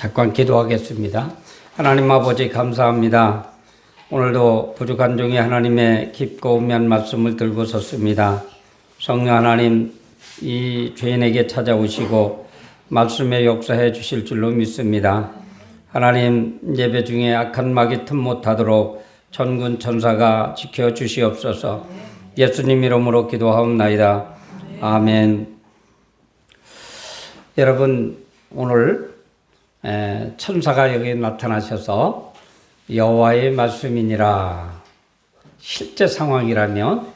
잠깐 기도하겠습니다. 하나님 아버지 감사합니다. 오늘도 부족한 종이 하나님의 깊고 은밀한 말씀을 들고 섰습니다. 성령 하나님, 이 죄인에게 찾아오시고 말씀에 역사해 주실 줄로 믿습니다. 하나님, 예배 중에 악한 마귀 틈 못하도록 천군 천사가 지켜 주시옵소서. 예수님 이름으로 기도하옵나이다. 아멘. 여러분, 오늘 천사가 여기 나타나셔서 여호와의 말씀이니라. 실제 상황이라면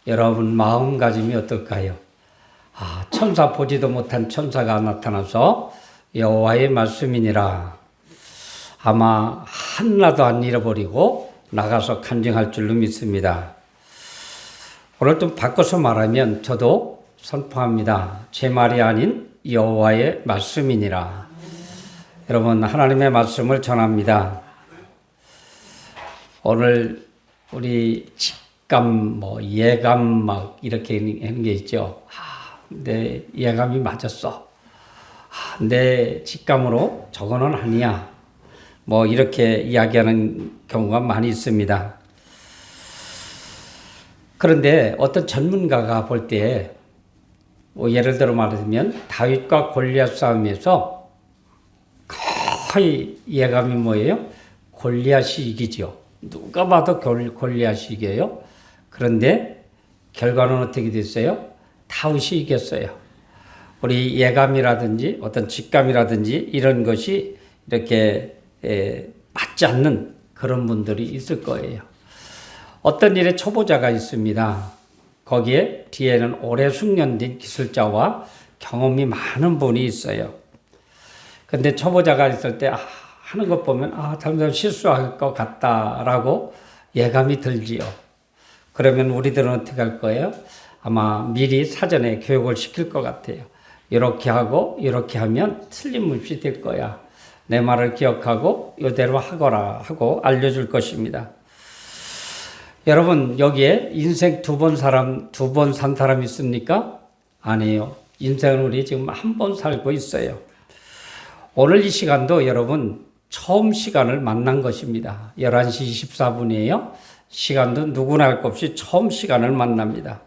여러분 마음가짐이 어떨까요? 천사 보지도 못한 천사가 나타나서 여호와의 말씀이니라. 아마 하나도 안 잃어버리고 나가서 간증할 줄로 믿습니다. 오늘 좀 바꿔서 말하면 저도 선포합니다. 제 말이 아닌 여호와의 말씀이니라. 여러분, 하나님의 말씀을 전합니다. 오늘 우리 직감, 예감 막 이렇게 하는 게 있죠. 내 예감이 맞았어. 내 직감으로 저거는 아니야. 이렇게 이야기하는 경우가 많이 있습니다. 그런데 어떤 전문가가 볼 때, 예를 들어 말하면 다윗과 골리앗 싸움에서 거의 예감이 뭐예요? 골리앗이 이기죠. 누가 봐도 골리앗이 이겨요. 그런데 결과는 어떻게 됐어요? 다윗이 이겼어요. 우리 예감이라든지 어떤 직감이라든지 이런 것이 이렇게 맞지 않는 그런 분들이 있을 거예요. 어떤 일에 초보자가 있습니다. 거기에 뒤에는 오래 숙련된 기술자와 경험이 많은 분이 있어요. 근데 초보자가 있을 때 하는 것 보면 잘못하면 실수할 것 같다라고 예감이 들지요. 그러면 우리들은 어떻게 할 거예요? 아마 미리 사전에 교육을 시킬 것 같아요. 이렇게 하고 이렇게 하면 틀림없이 될 거야. 내 말을 기억하고 이대로 하거라 하고 알려줄 것입니다. 여러분, 여기에 인생 두 번 산 사람 있습니까? 아니에요. 인생은 우리 지금 한 번 살고 있어요. 오늘 이 시간도 여러분 처음 시간을 만난 것입니다. 11시 24분이에요. 시간도 누구나 할 것 없이 처음 시간을 만납니다.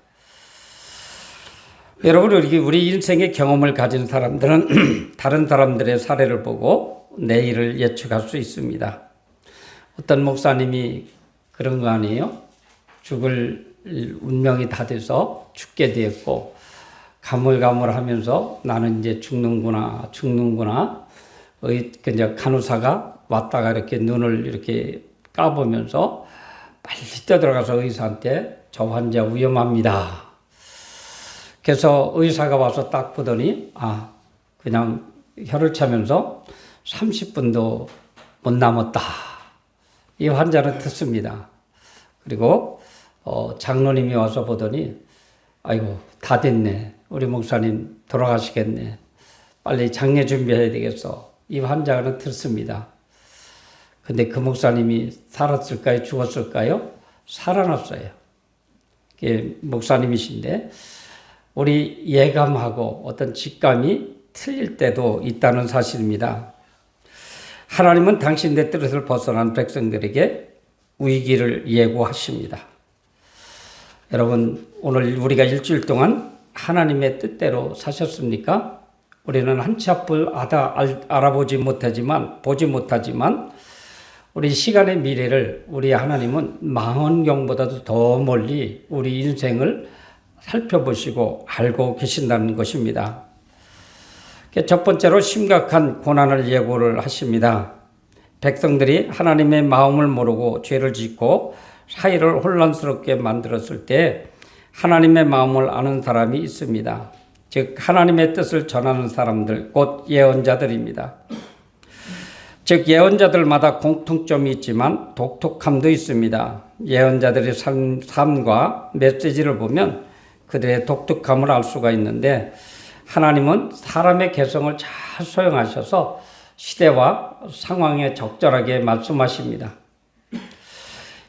여러분, 우리 인생의 경험을 가진 사람들은 다른 사람들의 사례를 보고 내일을 예측할 수 있습니다. 어떤 목사님이 그런 거 아니에요? 죽을 운명이 다 돼서 죽게 되었고 가물가물하면서 나는 이제 죽는구나. 이제 간호사가 왔다가 이렇게 눈을 이렇게 까보면서 빨리 뛰어들어가서 의사한테 저 환자 위험합니다. 그래서 의사가 와서 딱 보더니 그냥 혀를 차면서 30분도 못 남았다. 이 환자는 듣습니다. 그리고 장로님이 와서 보더니 아이고 다 됐네. 우리 목사님 돌아가시겠네. 빨리 장례 준비해야 되겠어. 이 환자는 듣습니다. 근데 그 목사님이 살았을까요? 죽었을까요? 살아났어요. 목사님이신데 우리 예감하고 어떤 직감이 틀릴 때도 있다는 사실입니다. 하나님은 당신의 뜻을 벗어난 백성들에게 위기를 예고하십니다. 여러분, 오늘 우리가 일주일 동안 하나님의 뜻대로 사셨습니까? 우리는 한 치 앞을 알아보지 못하지만 우리 시간의 미래를 우리 하나님은 망원경보다도 더 멀리 우리 인생을 살펴보시고 알고 계신다는 것입니다. 첫 번째로 심각한 고난을 예고를 하십니다. 백성들이 하나님의 마음을 모르고 죄를 짓고 사이를 혼란스럽게 만들었을 때 하나님의 마음을 아는 사람이 있습니다. 즉 하나님의 뜻을 전하는 사람들, 곧 예언자들입니다. 즉 예언자들마다 공통점이 있지만 독특함도 있습니다. 예언자들의 삶과 메시지를 보면 그들의 독특함을 알 수가 있는데 하나님은 사람의 개성을 잘 소용하셔서 시대와 상황에 적절하게 말씀하십니다.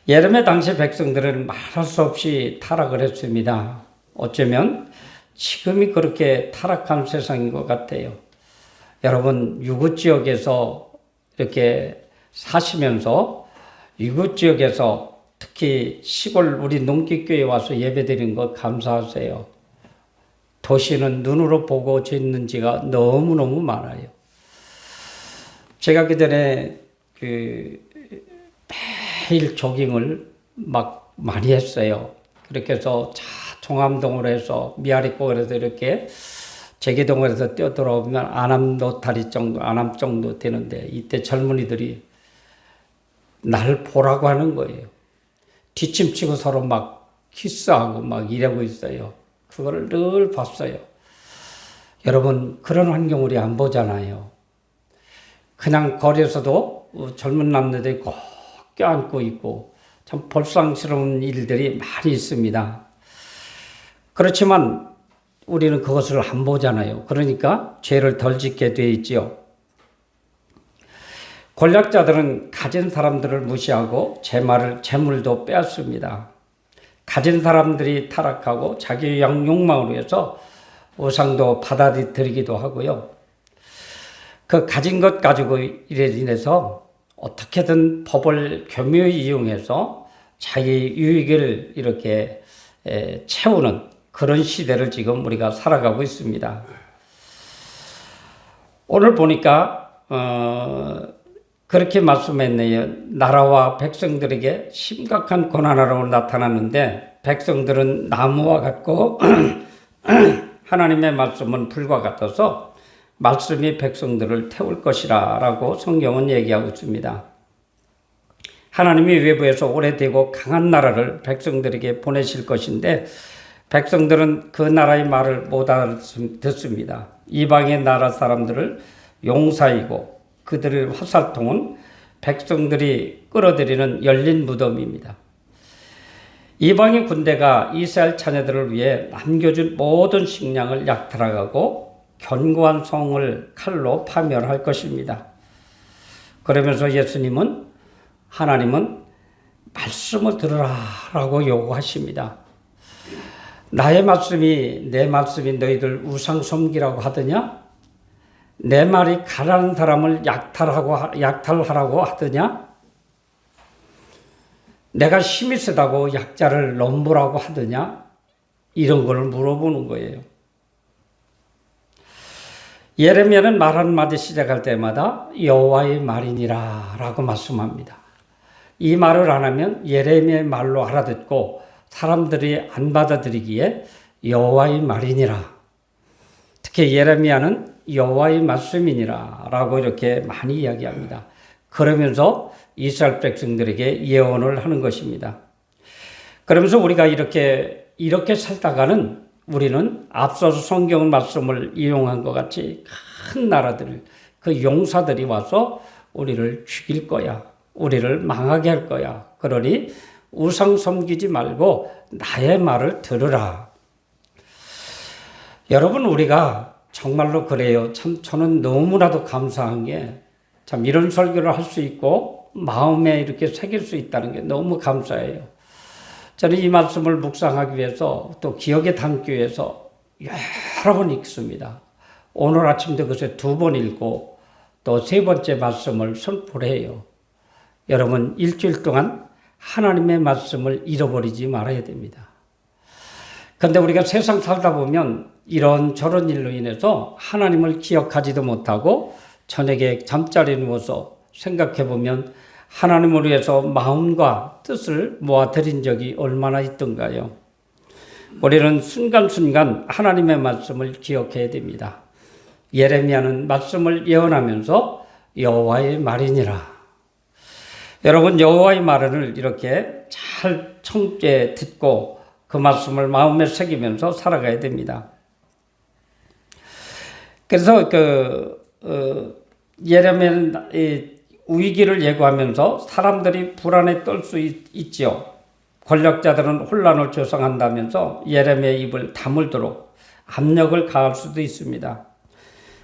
예레미야 당시 백성들은 말할 수 없이 타락을 했습니다. 어쩌면 지금이 그렇게 타락한 세상인 것 같아요. 여러분 유구 지역에서 이렇게 사시면서 유구 지역에서 특히 시골 우리 농기교회 와서 예배드린 거 감사하세요. 도시는 눈으로 보고 짓는지가 너무너무 많아요. 제가 그전에 매일 조깅을 막 많이 했어요. 그렇게 해서 종암동으로 해서 미아리골에서 이렇게 제기동에서 뛰어들어오면 안암 노타리 정도, 안암 정도 되는데 이때 젊은이들이 날 보라고 하는 거예요. 뒷짐치고 서로 막 키스하고 막 이러고 있어요. 그거를 늘 봤어요. 여러분 그런 환경 우리 안 보잖아요. 그냥 거리에서도 젊은 남자들이 꼭 껴안고 있고 참 볼상스러운 일들이 많이 있습니다. 그렇지만 우리는 그것을 안 보잖아요. 그러니까 죄를 덜 짓게 돼 있지요. 권력자들은 가진 사람들을 무시하고 재물도 빼앗습니다. 가진 사람들이 타락하고 자기 욕망으로 해서 우상도 받아들이기도 하고요. 그 가진 것 가지고 인해서 어떻게든 법을 교묘히 이용해서 자기 유익을 이렇게 채우는 그런 시대를 지금 우리가 살아가고 있습니다. 오늘 보니까 그렇게 말씀했네요. 나라와 백성들에게 심각한 고난으로 나타났는데 백성들은 나무와 같고 하나님의 말씀은 불과 같아서 말씀이 백성들을 태울 것이라 라고 성경은 얘기하고 있습니다. 하나님이 외부에서 오래되고 강한 나라를 백성들에게 보내실 것인데 백성들은 그 나라의 말을 못 알아듣습니다. 이방의 나라 사람들을 용사이고 그들의 화살통은 백성들이 끌어들이는 열린 무덤입니다. 이방의 군대가 이스라엘 자녀들을 위해 남겨준 모든 식량을 약탈하고 견고한 성을 칼로 파멸할 것입니다. 그러면서 하나님은 말씀을 들으라라고 요구하십니다. 내 말씀이 너희들 우상 섬기라고 하더냐? 내 말이 가난한 사람을 약탈하라고 하더냐? 내가 힘이 세다고 약자를 넘보라고 하더냐? 이런 걸 물어보는 거예요. 예레미야는 말 한마디 시작할 때마다 여호와의 말이니라 라고 말씀합니다. 이 말을 안 하면 예레미야의 말로 알아듣고 사람들이 안 받아들이기에 여호와의 말이니라. 특히 예레미야는 여호와의 말씀이니라 라고 이렇게 많이 이야기합니다. 그러면서 이스라엘 백성들에게 예언을 하는 것입니다. 그러면서 우리가 이렇게 살다가는 우리는 앞서서 성경 말씀을 이용한 것 같이 큰 나라들, 그 용사들이 와서 우리를 죽일 거야. 우리를 망하게 할 거야. 그러니 우상 섬기지 말고 나의 말을 들으라. 여러분 우리가 정말로 그래요. 참 저는 너무나도 감사한 게 참 이런 설교를 할 수 있고 마음에 이렇게 새길 수 있다는 게 너무 감사해요. 저는 이 말씀을 묵상하기 위해서 또 기억에 담기 위해서 여러 번 읽습니다. 오늘 아침도 그새 2번 읽고 또 3번째 말씀을 선포를 해요. 여러분 일주일 동안 하나님의 말씀을 잃어버리지 말아야 됩니다. 그런데 우리가 세상 살다 보면 이런저런 일로 인해서 하나님을 기억하지도 못하고 저녁에 잠자리에 누워서 생각해 보면 하나님을 위해서 마음과 뜻을 모아드린 적이 얼마나 있던가요? 우리는 순간순간 하나님의 말씀을 기억해야 됩니다. 예레미야는 말씀을 예언하면서 여호와의 말이니라. 여러분 여호와의 말을 이렇게 잘 청죄 듣고 그 말씀을 마음에 새기면서 살아가야 됩니다. 그래서 예레미야는 위기를 예고하면서 사람들이 불안에 떨 수 있지요. 권력자들은 혼란을 조성한다면서 예레미야의 입을 다물도록 압력을 가할 수도 있습니다.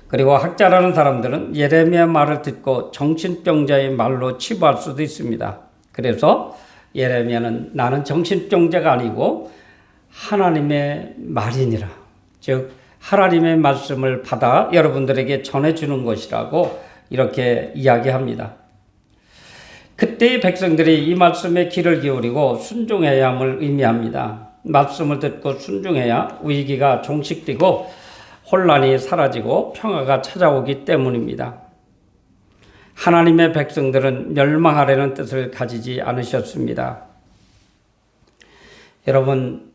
그리고 학자라는 사람들은 예레미야 말을 듣고 정신병자의 말로 치부할 수도 있습니다. 그래서 예레미야는 나는 정신병자가 아니고 하나님의 말이니라. 즉 하나님의 말씀을 받아 여러분들에게 전해주는 것이라고 이렇게 이야기합니다. 그때의 백성들이 이 말씀에 귀를 기울이고 순종해야 함을 의미합니다. 말씀을 듣고 순종해야 위기가 종식되고 혼란이 사라지고 평화가 찾아오기 때문입니다. 하나님의 백성들은 멸망하려는 뜻을 가지지 않으셨습니다. 여러분,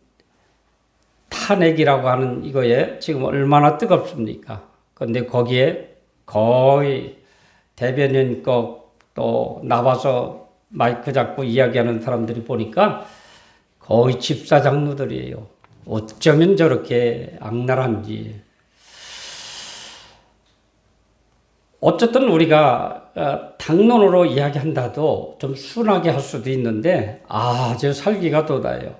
탄핵이라고 하는 이거에 지금 얼마나 뜨겁습니까? 그런데 거기에 거의 대변인 또 나와서 마이크 잡고 이야기하는 사람들이 보니까 거의 집사장로들이에요. 어쩌면 저렇게 악랄한지. 어쨌든 우리가 당론으로 이야기한다도 좀 순하게 할 수도 있는데 아주 살기가 돋아요.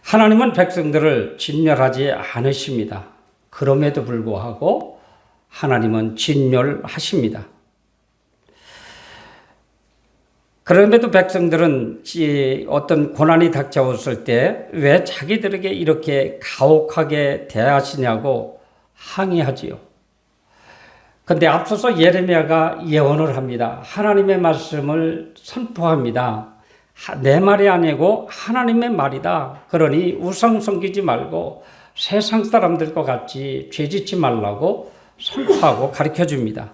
하나님은 백성들을 진멸하지 않으십니다. 그럼에도 불구하고 하나님은 진멸하십니다. 그럼에도 백성들은 어떤 고난이 닥쳐왔을 때 왜 자기들에게 이렇게 가혹하게 대하시냐고 항의하지요. 그런데 앞서서 예레미야가 예언을 합니다. 하나님의 말씀을 선포합니다. 내 말이 아니고 하나님의 말이다. 그러니 우상 섬기지 말고 세상 사람들과 같이 죄짓지 말라고 선포하고 가르쳐줍니다.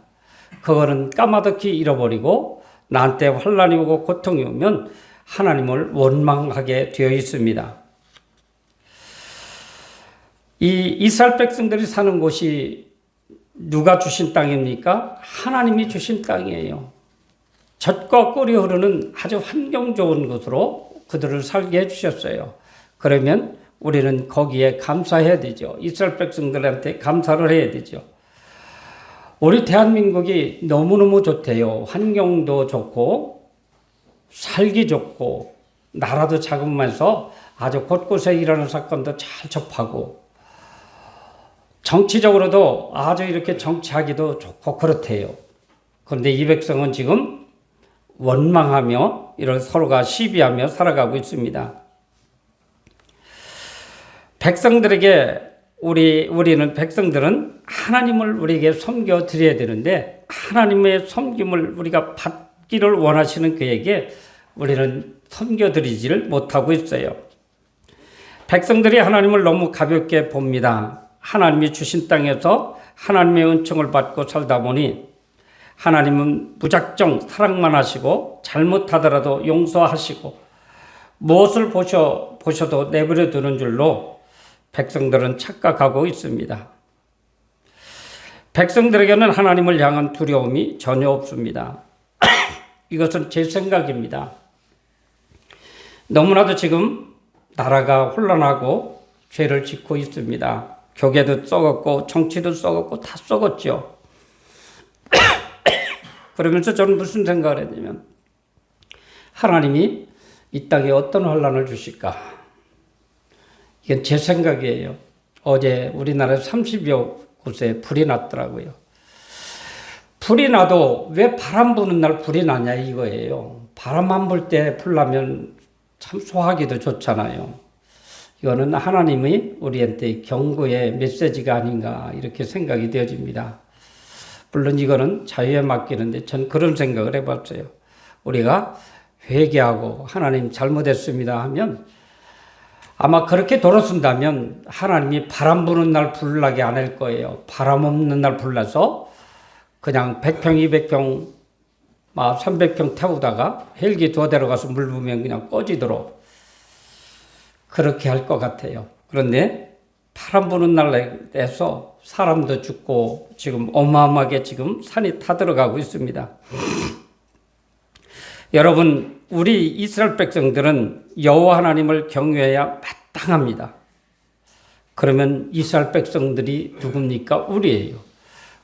그거는 까마득히 잃어버리고 나한테 환난이 오고 고통이 오면 하나님을 원망하게 되어 있습니다. 이 이스라엘 백성들이 사는 곳이 누가 주신 땅입니까? 하나님이 주신 땅이에요. 젖과 꿀이 흐르는 아주 환경 좋은 곳으로 그들을 살게 해주셨어요. 그러면 우리는 거기에 감사해야 되죠. 이스라엘 백성들한테 감사를 해야 되죠. 우리 대한민국이 너무너무 좋대요. 환경도 좋고 살기 좋고 나라도 작으면서 아주 곳곳에 일어나는 사건도 잘 접하고 정치적으로도 아주 이렇게 정치하기도 좋고 그렇대요. 그런데 이 백성은 지금 원망하며 이런 서로가 시비하며 살아가고 있습니다. 백성들은 하나님을 우리에게 섬겨 드려야 되는데 하나님의 섬김을 우리가 받기를 원하시는 그에게 우리는 섬겨 드리지를 못하고 있어요. 백성들이 하나님을 너무 가볍게 봅니다. 하나님이 주신 땅에서 하나님의 은총을 받고 살다 보니 하나님은 무작정 사랑만 하시고 잘못하더라도 용서하시고 무엇을 보셔도 내버려 두는 줄로 백성들은 착각하고 있습니다. 백성들에게는 하나님을 향한 두려움이 전혀 없습니다. 이것은 제 생각입니다. 너무나도 지금 나라가 혼란하고 죄를 짓고 있습니다. 교계도 썩었고 정치도 썩었고 다 썩었죠. 그러면서 저는 무슨 생각을 했냐면 하나님이 이 땅에 어떤 환란을 주실까? 이건 제 생각이에요. 어제 우리나라에 30여 곳에 불이 났더라고요. 불이 나도 왜 바람 부는 날 불이 나냐 이거예요. 바람만 불 때 불 나면 참 소화하기도 좋잖아요. 이거는 하나님의 우리한테 경고의 메시지가 아닌가 이렇게 생각이 되어집니다. 물론 이거는 자유에 맡기는데 전 그런 생각을 해봤어요. 우리가 회개하고 하나님 잘못했습니다 하면 아마 그렇게 돌아선다면 하나님이 바람 부는 날 불나게 안 할 거예요. 바람 없는 날 불나서 그냥 100평, 200평, 300평 태우다가 헬기 2대로 가서 물 부으면 그냥 꺼지도록 그렇게 할 것 같아요. 그런데 바람 부는 날에서 사람도 죽고 지금 어마어마하게 지금 산이 타들어가고 있습니다. 여러분, 우리 이스라엘 백성들은 여호와 하나님을 경외해야 마땅합니다. 그러면 이스라엘 백성들이 누굽니까? 우리예요.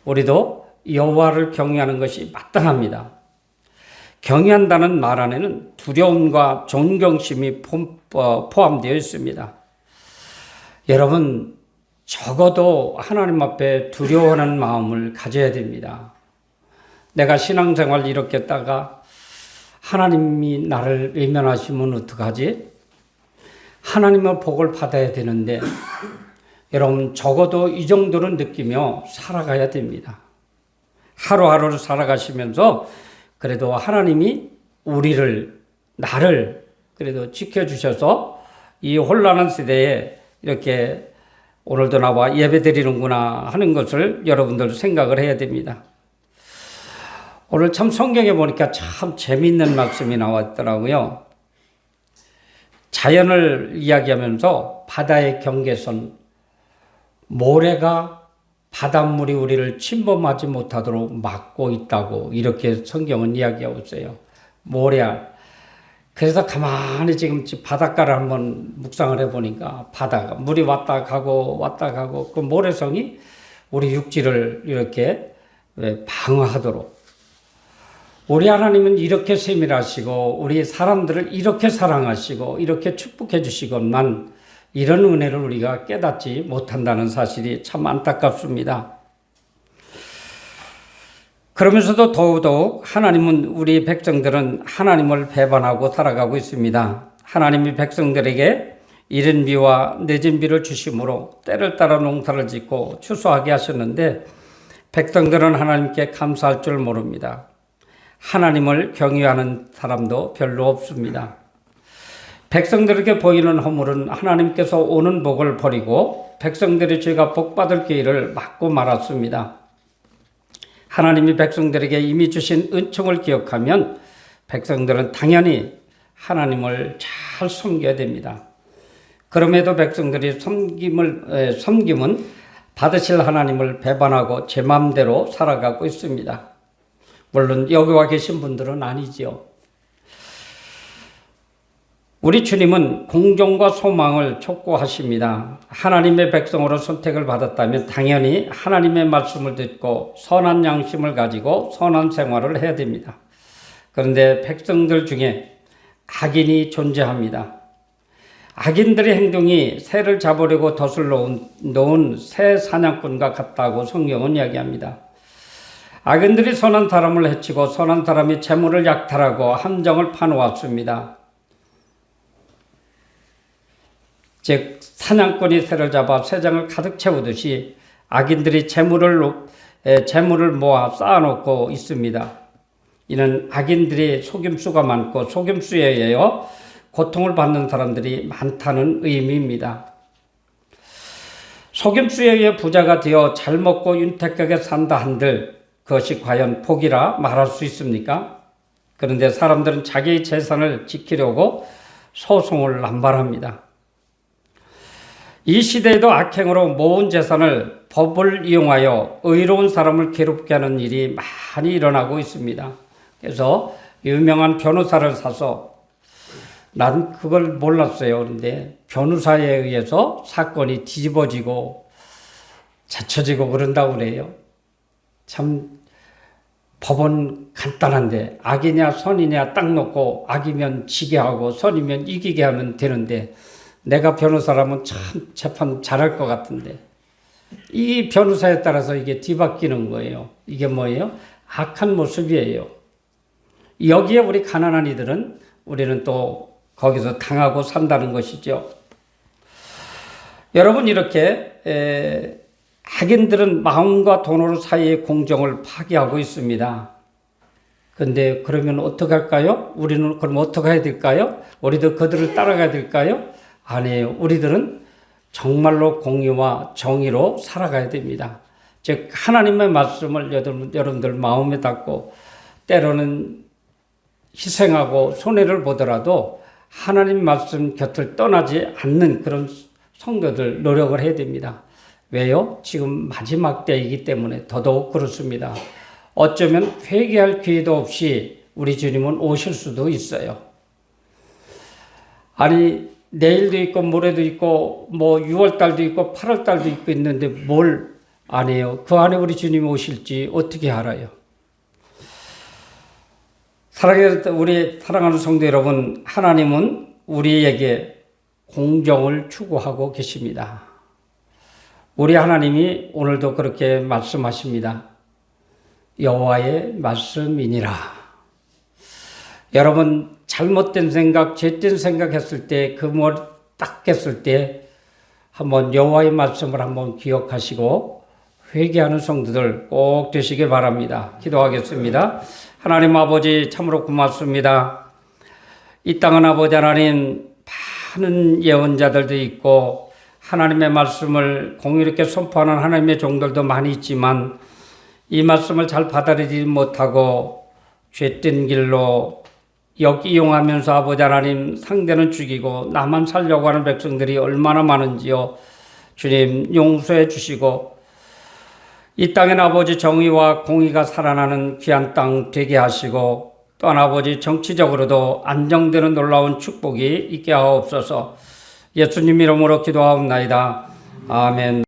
우리도 여호와를 경외하는 것이 마땅합니다. 경외한다는 말 안에는 두려움과 존경심이 포함되어 있습니다. 여러분, 적어도 하나님 앞에 두려워하는 마음을 가져야 됩니다. 내가 신앙생활 이렇게 했다가 하나님이 나를 외면하시면 어떡하지? 하나님의 복을 받아야 되는데 여러분 적어도 이 정도는 느끼며 살아가야 됩니다. 하루하루를 살아가시면서 그래도 하나님이 나를 그래도 지켜주셔서 이 혼란한 시대에 이렇게 오늘도 나와 예배 드리는구나 하는 것을 여러분들 생각을 해야 됩니다. 오늘 참 성경에 보니까 참 재미있는 말씀이 나왔더라고요. 자연을 이야기하면서 바다의 경계선, 모래가 바닷물이 우리를 침범하지 못하도록 막고 있다고 이렇게 성경은 이야기하고 있어요. 모래. 그래서 가만히 지금 바닷가를 한번 묵상을 해보니까 바다가 물이 왔다 가고 그 모래성이 우리 육지를 이렇게 방어하도록 우리 하나님은 이렇게 세밀하시고 우리 사람들을 이렇게 사랑하시고 이렇게 축복해 주시건만 이런 은혜를 우리가 깨닫지 못한다는 사실이 참 안타깝습니다. 그러면서도 더더욱 하나님은 우리 백성들은 하나님을 배반하고 살아가고 있습니다. 하나님이 백성들에게 이른 비와 늦은 비를 주심으로 때를 따라 농사를 짓고 추수하게 하셨는데 백성들은 하나님께 감사할 줄 모릅니다. 하나님을 경외하는 사람도 별로 없습니다. 백성들에게 보이는 허물은 하나님께서 오는 복을 버리고 백성들의 죄가 복받을 기회를 막고 말았습니다. 하나님이 백성들에게 이미 주신 은총을 기억하면 백성들은 당연히 하나님을 잘 섬겨야 됩니다. 그럼에도 백성들이 섬김은 받으실 하나님을 배반하고 제 마음대로 살아가고 있습니다. 물론 여기 와 계신 분들은 아니지요. 우리 주님은 공정과 소망을 촉구하십니다. 하나님의 백성으로 선택을 받았다면 당연히 하나님의 말씀을 듣고 선한 양심을 가지고 선한 생활을 해야 됩니다. 그런데 백성들 중에 악인이 존재합니다. 악인들의 행동이 새를 잡으려고 덫을 놓은 새 사냥꾼과 같다고 성경은 이야기합니다. 악인들이 선한 사람을 해치고 선한 사람이 재물을 약탈하고 함정을 파놓았습니다. 즉 사냥꾼이 새를 잡아 쇠장을 가득 채우듯이 악인들이 재물을 모아 쌓아놓고 있습니다. 이는 악인들이 속임수가 많고 속임수에 의하여 고통을 받는 사람들이 많다는 의미입니다. 속임수에 의해 부자가 되어 잘 먹고 윤택하게 산다 한들 그것이 과연 복이라 말할 수 있습니까? 그런데 사람들은 자기의 재산을 지키려고 소송을 남발합니다. 이 시대에도 악행으로 모은 재산을 법을 이용하여 의로운 사람을 괴롭게 하는 일이 많이 일어나고 있습니다. 그래서 유명한 변호사를 사서 난 그걸 몰랐어요. 그런데 변호사에 의해서 사건이 뒤집어지고 자쳐지고 그런다고 그래요. 참 법은 간단한데 악이냐 선이냐 딱 놓고 악이면 지게 하고 선이면 이기게 하면 되는데 내가 변호사라면 참 재판 잘할 것 같은데 이 변호사에 따라서 이게 뒤바뀌는 거예요. 이게 뭐예요? 악한 모습이에요. 여기에 우리 가난한 이들은 우리는 또 거기서 당하고 산다는 것이죠. 여러분 이렇게 악인들은 마음과 돈으로 사이의 공정을 파괴하고 있습니다. 그런데 그러면 어떻게 할까요? 우리는 그럼 어떻게 해야 될까요? 우리도 그들을 따라가야 될까요? 아니에요. 우리들은 정말로 공의와 정의로 살아가야 됩니다. 즉 하나님의 말씀을 여러분들 마음에 담고 때로는 희생하고 손해를 보더라도 하나님 말씀 곁을 떠나지 않는 그런 성도들 노력을 해야 됩니다. 왜요? 지금 마지막 때이기 때문에 더더욱 그렇습니다. 어쩌면 회개할 기회도 없이 우리 주님은 오실 수도 있어요. 아니 내일도 있고 모레도 있고 뭐 6월달도 있고 8월달도 있고 있는데 뭘 안 해요? 그 안에 우리 주님이 오실지 어떻게 알아요? 우리 사랑하는 성도 여러분, 하나님은 우리에게 공정을 추구하고 계십니다. 우리 하나님이 오늘도 그렇게 말씀하십니다. 여호와의 말씀이니라. 여러분 잘못된 생각, 죄된 생각했을 때 그 딱 깼을 때 한번 여호와의 말씀을 한번 기억하시고 회개하는 성도들 꼭 되시길 바랍니다. 기도하겠습니다. 하나님 아버지 참으로 고맙습니다. 이 땅은 아버지 하나님 많은 예언자들도 있고 하나님의 말씀을 공의롭게 선포하는 하나님의 종들도 많이 있지만 이 말씀을 잘 받아들이지 못하고 죄된 길로 이용하면서 아버지 하나님 상대는 죽이고 나만 살려고 하는 백성들이 얼마나 많은지요. 주님 용서해 주시고 이 땅엔 아버지 정의와 공의가 살아나는 귀한 땅 되게 하시고 또한 아버지 정치적으로도 안정되는 놀라운 축복이 있게 하옵소서. 예수님 이름으로 기도하옵나이다. 아멘.